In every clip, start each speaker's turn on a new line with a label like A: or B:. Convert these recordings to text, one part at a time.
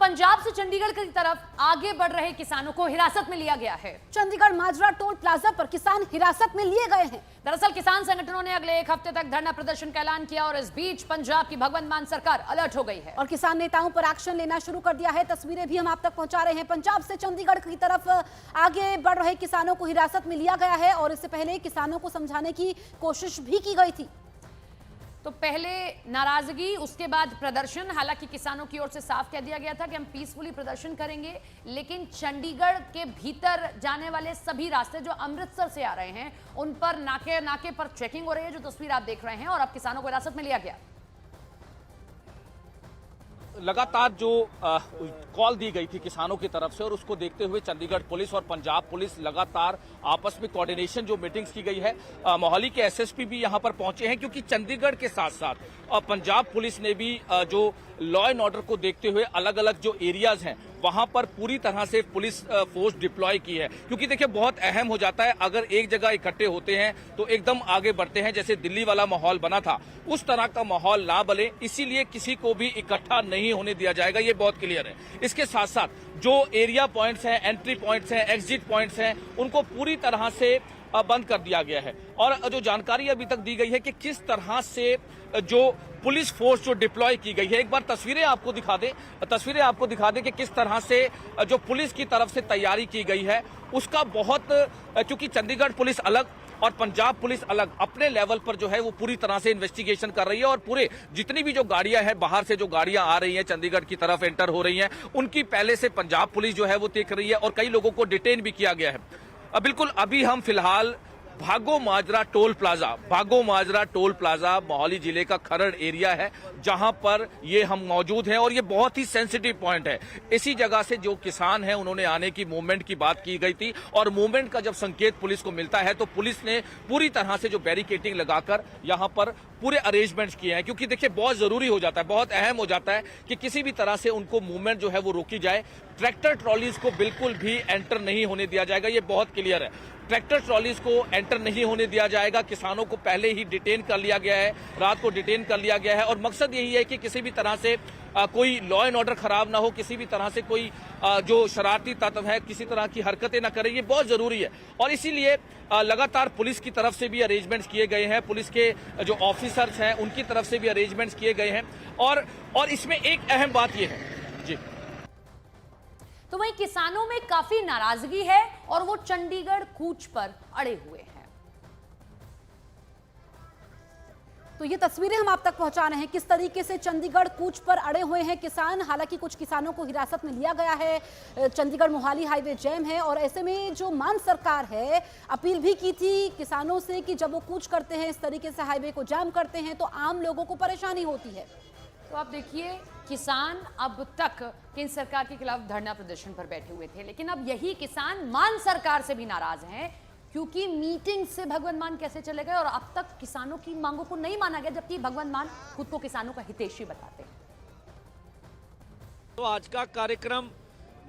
A: पंजाब से चंडीगढ़ की तरफ आगे बढ़ रहे किसानों को हिरासत में लिया गया है।
B: चंडीगढ़ माजरा टोल प्लाजा पर किसान हिरासत में लिए गए हैं।
A: दरअसल किसान संगठनों ने अगले एक हफ्ते तक धरना प्रदर्शन का ऐलान किया और इस बीच पंजाब की भगवंत मान सरकार अलर्ट हो गई है
B: और किसान नेताओं पर एक्शन लेना शुरू कर दिया है। तस्वीरें भी हम आप तक पहुंचा रहे हैं। पंजाब से चंडीगढ़ की तरफ आगे बढ़ रहे किसानों को हिरासत में लिया गया है और इससे पहले किसानों को समझाने की कोशिश भी की गई थी।
A: तो पहले नाराजगी, उसके बाद प्रदर्शन। हालांकि किसानों की ओर से साफ कह दिया गया था कि हम पीसफुली प्रदर्शन करेंगे, लेकिन चंडीगढ़ के भीतर जाने वाले सभी रास्ते जो अमृतसर से आ रहे हैं उन पर नाके पर चेकिंग हो रही है, जो तस्वीर आप देख रहे हैं। और अब किसानों को हिरासत में लिया गया।
C: लगातार जो कॉल दी गई थी किसानों की तरफ से और उसको देखते हुए चंडीगढ़ पुलिस और पंजाब पुलिस लगातार आपस में कोऑर्डिनेशन जो मीटिंग्स की गई है, मोहाली के एसएसपी भी यहां पर पहुंचे हैं, क्योंकि चंडीगढ़ के साथ साथ पंजाब पुलिस ने भी जो लॉ एंड ऑर्डर को देखते हुए अलग अलग जो एरियाज हैं वहां पर पूरी तरह से पुलिस फोर्स डिप्लॉय की है। क्योंकि देखिए बहुत अहम हो जाता है, अगर एक जगह इकट्ठे होते हैं तो एकदम आगे बढ़ते हैं। जैसे दिल्ली वाला माहौल बना था उस तरह का माहौल ना बने, इसीलिए किसी को भी इकट्ठा नहीं होने दिया जाएगा, ये बहुत क्लियर है। इसके साथ साथ जो एरिया पॉइंट्स हैं, एंट्री पॉइंट्स हैं, एग्जिट पॉइंट्स हैं, उनको पूरी तरह से बंद कर दिया गया है। और जो जानकारी अभी तक दी गई है कि किस तरह से जो पुलिस फोर्स जो डिप्लॉय की गई है, एक बार तस्वीरें आपको दिखा दें कि किस तरह से जो पुलिस की तरफ से तैयारी की गई है उसका बहुत, क्योंकि चंडीगढ़ पुलिस अलग और पंजाब पुलिस अलग अपने लेवल पर जो है वो पूरी तरह से इन्वेस्टिगेशन कर रही है। और पूरे जितनी भी जो गाड़ियां हैं, बाहर से जो गाड़ियां आ रही हैं चंडीगढ़ की तरफ एंटर हो रही हैं, उनकी पहले से पंजाब पुलिस जो है वो देख रही है और कई लोगों को डिटेन भी किया गया है। बिल्कुल अभी हम फिलहाल भागो माजरा टोल प्लाजा मोहाली जिले का खरड़ एरिया है जहां पर ये हम मौजूद हैं और ये बहुत ही सेंसिटिव पॉइंट है। इसी जगह से जो किसान हैं उन्होंने आने की मूवमेंट की बात की गई थी और मूवमेंट का जब संकेत पुलिस को मिलता है तो पुलिस ने पूरी तरह से जो बैरिकेडिंग लगाकर यहां पर पूरे अरेंजमेंट्स किए हैं। क्योंकि देखिए बहुत जरूरी हो जाता है, बहुत अहम हो जाता है कि किसी भी तरह से उनको मूवमेंट जो है वो रोकी जाए। ट्रैक्टर ट्रॉलीज को बिल्कुल भी एंटर नहीं होने दिया जाएगा, ये बहुत क्लियर है। ट्रैक्टर ट्रॉलीज को एंटर नहीं होने दिया जाएगा। किसानों को पहले ही डिटेन कर लिया गया है, रात को डिटेन कर लिया गया है और मकसद यही है कि किसी भी तरह से कोई लॉ एंड ऑर्डर खराब ना हो, किसी भी तरह से कोई जो शरारती तत्व है किसी तरह की हरकतें ना करें, ये बहुत जरूरी है। और इसीलिए लगातार पुलिस की तरफ से भी अरेंजमेंट्स किए गए हैं, पुलिस के जो ऑफिसर्स हैं उनकी तरफ से भी अरेंजमेंट्स किए गए हैं। और इसमें एक अहम बात यह है जी,
A: तो वहीं किसानों में काफी नाराजगी है और वो चंडीगढ़ कूच पर अड़े हुए हैं।
B: तो ये तस्वीरें हम आप तक पहुंचा रहे हैं किस तरीके से चंडीगढ़ कूच पर अड़े हुए हैं किसान। हालांकि कुछ किसानों को हिरासत में लिया गया है। चंडीगढ़ मोहाली हाईवे जैम है और ऐसे में जो मान सरकार है अपील भी की थी किसानों से कि जब वो कूच करते हैं इस तरीके से हाईवे को जाम करते हैं तो आम लोगों को परेशानी होती है।
A: तो आप देखिए किसान अब तक केंद्र सरकार के खिलाफ धरना प्रदर्शन पर बैठे हुए थे, लेकिन अब यही किसान मान सरकार से भी नाराज हैं क्योंकि मीटिंग से भगवंत मान कैसे चले गए और अब तक किसानों की मांगों को नहीं माना गया, जबकि भगवंत मान खुद को किसानों का हितैषी बताते हैं।
D: तो आज का कार्यक्रम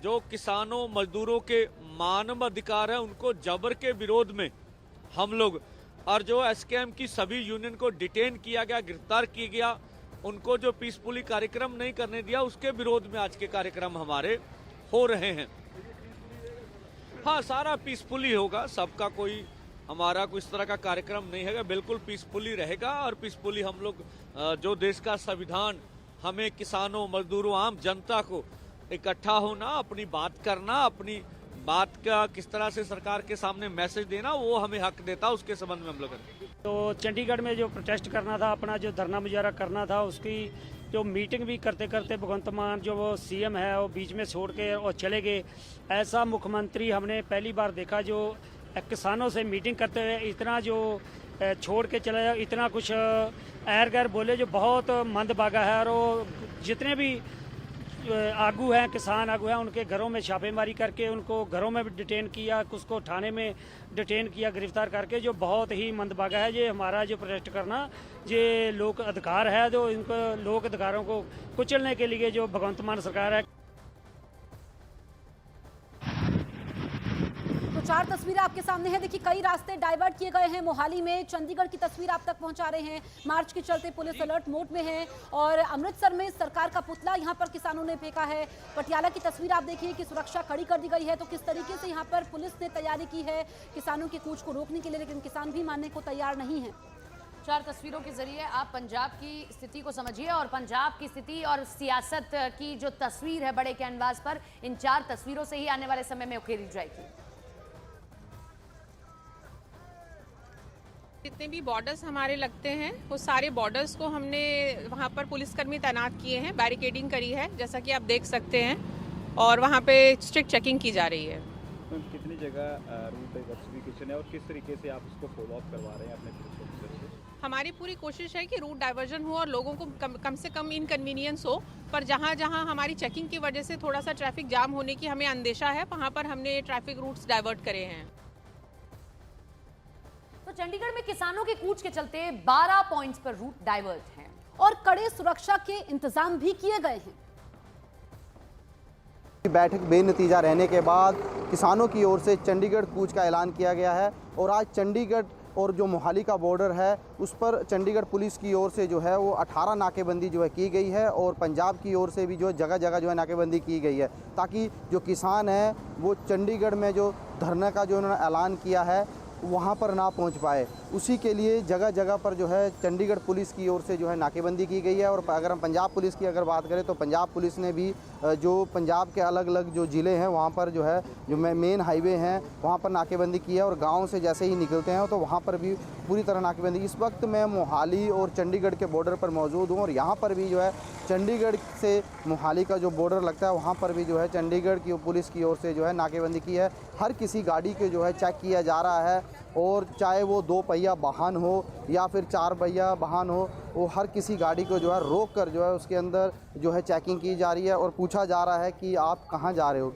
D: जो किसानों मजदूरों के मानव अधिकार है उनको जबर के विरोध में हम लोग, और जो एसकेएम की सभी यूनियन को डिटेन किया गया, गिरफ्तार किया गया, उनको जो पीसफुली कार्यक्रम नहीं करने दिया, उसके विरोध में आज के कार्यक्रम हमारे हो रहे हैं। हाँ, सारा पीसफुली होगा, सबका कोई हमारा कोई इस तरह का कार्यक्रम नहीं है, बिल्कुल पीसफुली रहेगा। और पीसफुली हम लोग जो देश का संविधान हमें किसानों मजदूरों आम जनता को इकट्ठा होना, अपनी बात करना, अपनी बात का किस तरह से सरकार के सामने मैसेज देना, वो हमें हक देता, उसके संबंध में हम लोग
E: तो चंडीगढ़ में जो प्रोटेस्ट करना था, अपना जो धरना मुजाहरा करना था, उसकी जो मीटिंग भी करते करते भगवंत मान जो वो सीएम है वो बीच में छोड़ के और चले गए। ऐसा मुख्यमंत्री हमने पहली बार देखा जो किसानों से मीटिंग करते हुए इतना जो छोड़ के चला जाए, इतना कुछ एर गैर बोले, जो बहुत मंदभागा है। और वो जितने भी आगू हैं, किसान आगू हैं, उनके घरों में छापेमारी करके उनको घरों में भी डिटेन किया, उसको थाने में डिटेन किया, गिरफ्तार करके, जो बहुत ही मंदभागा है। ये हमारा जो प्रोटेस्ट करना ये लोक अधिकार है, जो इनको लोक अधिकारों को कुचलने के लिए जो भगवंत मान सरकार है।
B: चार तस्वीरें आपके सामने हैं। देखिए, कई रास्ते डाइवर्ट किए गए हैं मोहाली में। चंडीगढ़ की तस्वीर आप तक पहुंचा रहे हैं। मार्च के चलते पुलिस अलर्ट मोड में है और अमृतसर में सरकार का पुतला यहां पर किसानों ने फेंका है। पटियाला की तस्वीर आप देखिए कि सुरक्षा कड़ी कर दी गई है। तो किस तरीके से यहां पर पुलिस ने तैयारी की है किसानों की कूच को रोकने के लिए, लेकिन किसान भी मानने को तैयार नहीं है।
A: चार तस्वीरों के जरिए आप पंजाब की स्थिति को समझिए और पंजाब की स्थिति और सियासत की जो तस्वीर है बड़े कैनवास पर, इन चार तस्वीरों से ही आने वाले समय में उकेरी जाएगी।
F: जितने भी बॉर्डर्स हमारे लगते हैं वो सारे बॉर्डर्स को हमने वहाँ पर पुलिसकर्मी तैनात किए हैं, बैरिकेडिंग करी है जैसा कि आप देख सकते हैं, और वहाँ पे स्ट्रिक्ट चेकिंग की जा रही है।
G: तो कितनी जगह रूट डाइवर्सिफिकेशन है और किस तरीके से आप उसको फॉलो अप करवा रहे हैं अपने पुलिस ऑफिसर से?
F: हमारी पूरी कोशिश है कि रूट डाइवर्जन हो और लोगों को कम से कम इनकन्वीनियंस हो, पर जहाँ जहाँ हमारी चेकिंग की वजह से थोड़ा सा ट्रैफिक जाम होने की हमें अंदेशा है, वहाँ पर हमने ट्रैफिक रूट्स डाइवर्ट करे हैं।
A: तो चंडीगढ़ में किसानों के कूच के चलते 12 पॉइंट्स पर रूट डाइवर्ट हैं
B: और कड़े सुरक्षा के इंतजाम भी किए गए हैं।
H: बैठक बेनतीजा रहने के बाद किसानों की ओर से चंडीगढ़ कूच का ऐलान किया गया है और आज चंडीगढ़ और जो मोहाली का बॉर्डर है उस पर चंडीगढ़ पुलिस की ओर से जो है वो 18 नाकेबंदी जो है की गई है और पंजाब की ओर से भी जो जगह जगह जो है नाकेबंदी की गई है, ताकि जो किसान हैं वो चंडीगढ़ में जो धरने का जो उन्होंने ऐलान किया है वहाँ पर ना पहुँच पाए। उसी के लिए जगह जगह पर जो है चंडीगढ़ पुलिस की ओर से जो है नाकेबंदी की गई है। और अगर हम पंजाब पुलिस की अगर बात करें तो पंजाब पुलिस ने भी जो पंजाब के अलग अलग जो ज़िले हैं वहाँ पर जो है जो मेन हाईवे हैं वहाँ पर नाकेबंदी की है और गांव से जैसे ही निकलते हैं तो वहाँ पर भी पूरी तरह नाकेबंदी। इस वक्त मैं मोहाली और चंडीगढ़ के बॉर्डर पर मौजूद हूँ और यहाँ पर भी जो है चंडीगढ़ से मोहाली का जो बॉर्डर लगता है वहाँ पर भी जो है चंडीगढ़ की पुलिस की ओर से जो है नाकेबंदी की है। हर किसी गाड़ी के जो है चेक किया जा रहा है और चाहे वो 2 पहिया वाहन हो या फिर 4 पहिया वाहन हो, वो हर किसी गाड़ी को जो है रोक कर जो है उसके अंदर जो है चेकिंग की जा रही है और पूछा जा रहा है कि आप कहाँ जा रहे हो।